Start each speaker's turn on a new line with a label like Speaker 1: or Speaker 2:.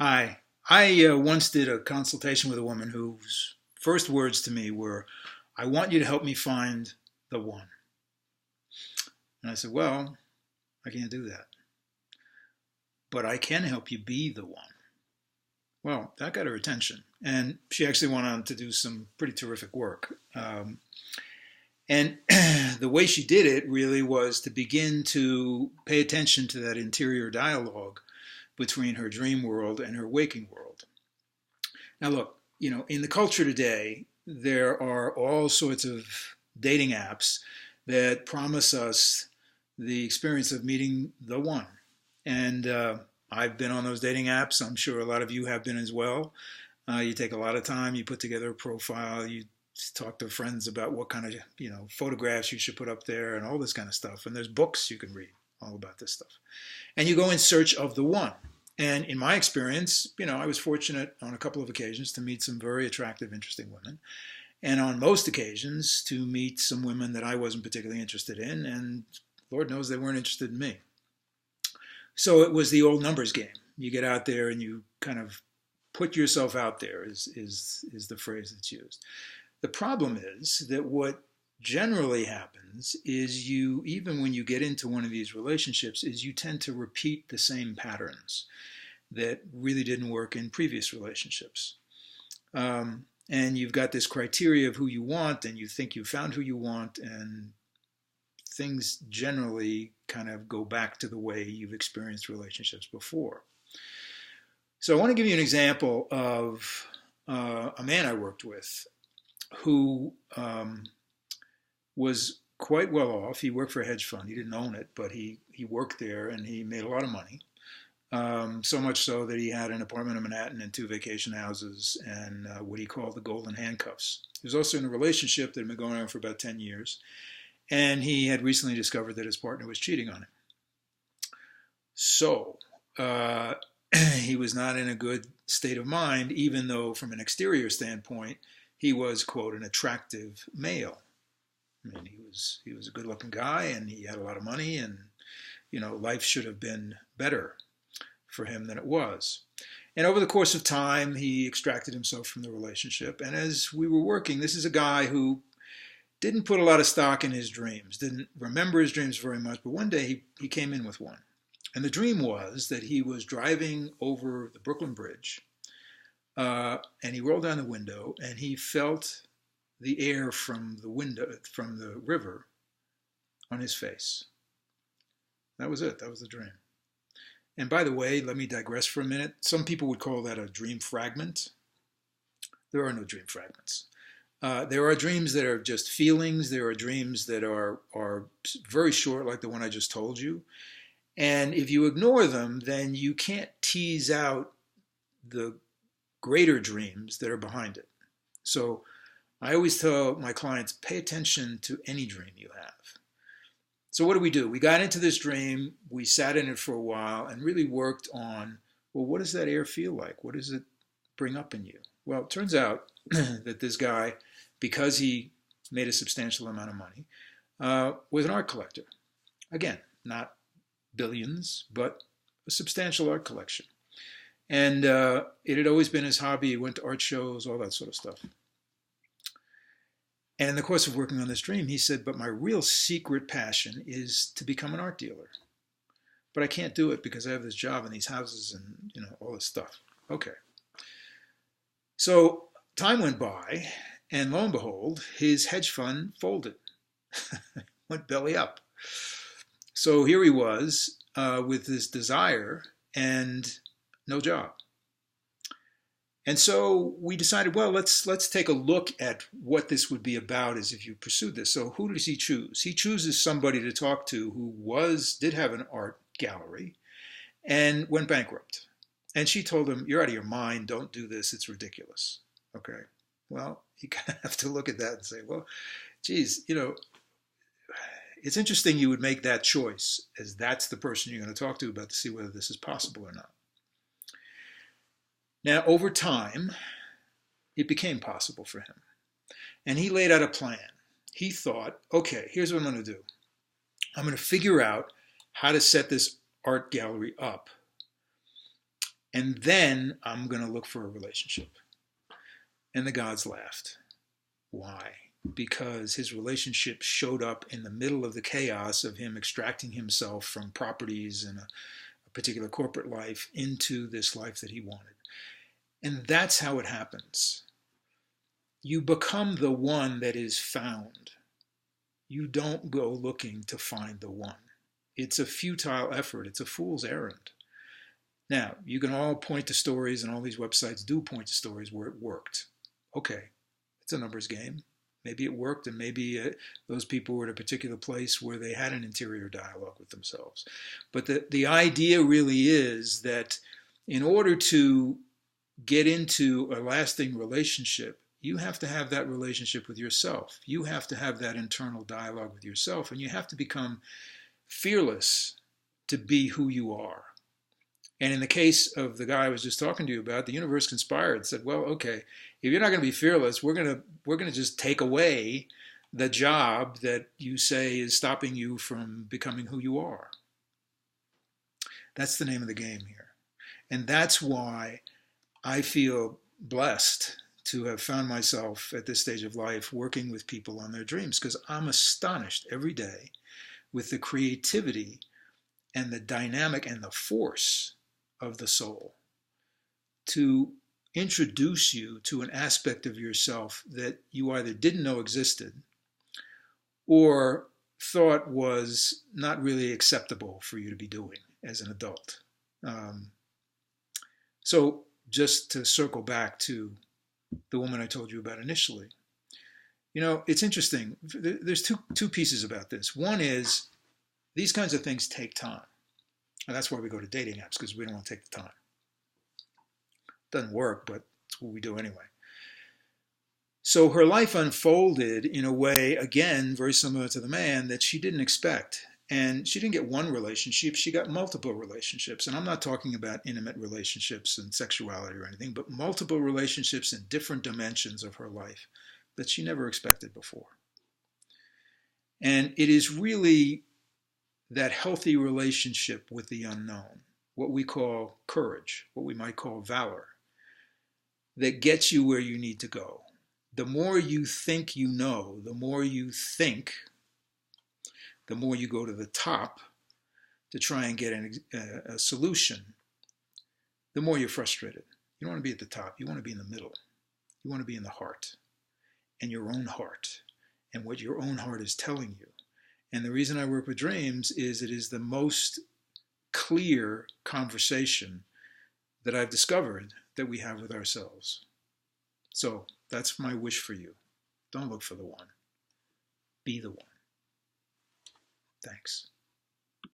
Speaker 1: Hi. I once did a consultation with a woman whose first words to me were, I want you to help me find the one. And I said, well, I can't do that, but I can help you be the one. Well, that got her attention. And she actually went on to do some pretty terrific work. And the way she did it really was to begin to pay attention to that interior dialogue between her dream world and her waking world. Now, look, in the culture today, there are all sorts of dating apps that promise us the experience of meeting the one. And I've been on those dating apps. I'm sure a lot of you have been as well. You take a lot of time, you put together a profile, you talk to friends about what kind of photographs you should put up there and all this kind of stuff. And there's books you can read all about this stuff. And you go in search of the one. And in my experience, I was fortunate on a couple of occasions to meet some very attractive, interesting women. And on most occasions to meet some women that I wasn't particularly interested in. And Lord knows they weren't interested in me. So it was the old numbers game. You get out there and you kind of put yourself out there is the phrase that's used. The problem is that what generally happens is even when you get into one of these relationships, is you tend to repeat the same patterns that really didn't work in previous relationships. And you've got this criteria of who you want, and you think you found who you want, and things generally kind of go back to the way you've experienced relationships before. So I want to give you an example of a man I worked with who was quite well off. He worked for a hedge fund. He didn't own it, but he worked there and he made a lot of money. So much so that he had an apartment in Manhattan and two vacation houses and what he called the golden handcuffs. He was also in a relationship that had been going on for about 10 years. And he had recently discovered that his partner was cheating on him. So he was not in a good state of mind, even though from an exterior standpoint, he was, quote, an attractive male. I mean, he was a good-looking guy, and he had a lot of money, and life should have been better for him than it was. And over the course of time, he extracted himself from the relationship. And as we were working, this is a guy who didn't put a lot of stock in his dreams, didn't remember his dreams very much, but one day he came in with one. And the dream was that he was driving over the Brooklyn Bridge, and he rolled down the window, and he felt the air from the river on his face. That was it. That was the dream. And by the way, let me digress for a minute. Some people would call that a dream fragment. There are no dream fragments. There are dreams that are just feelings. There are dreams that are very short, like the one I just told you. And if you ignore them, then you can't tease out the greater dreams that are behind it. So I always tell my clients, pay attention to any dream you have. So what do? We got into this dream, we sat in it for a while and really worked on, well, what does that air feel like? What does it bring up in you? Well, it turns out that this guy, because he made a substantial amount of money, was an art collector. Again, not billions, but a substantial art collection. And it had always been his hobby. He went to art shows, all that sort of stuff. And in the course of working on this dream, he said, but my real secret passion is to become an art dealer. But I can't do it because I have this job in these houses and, all this stuff. Okay. So time went by, and lo and behold, his hedge fund folded, went belly up. So here he was with this desire and no job. And so we decided, well, let's take a look at what this would be about as if you pursued this. So who does he choose? He chooses somebody to talk to who did have an art gallery and went bankrupt. And she told him, you're out of your mind. Don't do this. It's ridiculous. Okay. Well, you kind of have to look at that and say, well, geez, it's interesting you would make that choice as that's the person you're going to talk to about to see whether this is possible or not. Now, over time, it became possible for him. And he laid out a plan. He thought, okay, here's what I'm going to do. I'm going to figure out how to set this art gallery up. and then I'm going to look for a relationship. And the gods laughed. Why? Because his relationship showed up in the middle of the chaos of him extracting himself from properties and a particular corporate life into this life that he wanted. And that's how it happens. You become the one that is found. You don't go looking to find the one. It's a futile effort. It's a fool's errand. Now, you can all point to stories, and all these websites do point to stories where it worked. Okay, it's a numbers game. Maybe it worked, and maybe those people were at a particular place where they had an interior dialogue with themselves. But the idea really is that in order to get into a lasting relationship, you have to have that relationship with yourself. You have to have that internal dialogue with yourself, and you have to become fearless to be who you are. And in the case of the guy I was just talking to you about, the universe conspired and said, well, okay, if you're not going to be fearless, we're going to just take away the job that you say is stopping you from becoming who you are. That's the name of the game here. And that's why I feel blessed to have found myself at this stage of life working with people on their dreams, because I'm astonished every day with the creativity and the dynamic and the force of the soul to introduce you to an aspect of yourself that you either didn't know existed or thought was not really acceptable for you to be doing as an adult. So just to circle back to the woman I told you about initially, you know, it's interesting. There's two pieces about this. One is these kinds of things take time. And that's why we go to dating apps, because we don't want to take the time. It doesn't work, but it's what we do anyway. So her life unfolded in a way, again, very similar to the man, that she didn't expect. And she didn't get one relationship, she got multiple relationships. And I'm not talking about intimate relationships and sexuality or anything, but multiple relationships in different dimensions of her life that she never expected before. And it is really that healthy relationship with the unknown, what we call courage, what we might call valor, that gets you where you need to go. The more you think you know, the more you think, the more you go to the top to try and get a solution, the more you're frustrated. You don't want to be at the top. You want to be in the middle. You want to be in the heart, and your own heart, and what your own heart is telling you. And the reason I work with dreams is it is the most clear conversation that I've discovered that we have with ourselves. So that's my wish for you. Don't look for the one. Be the one. Thanks.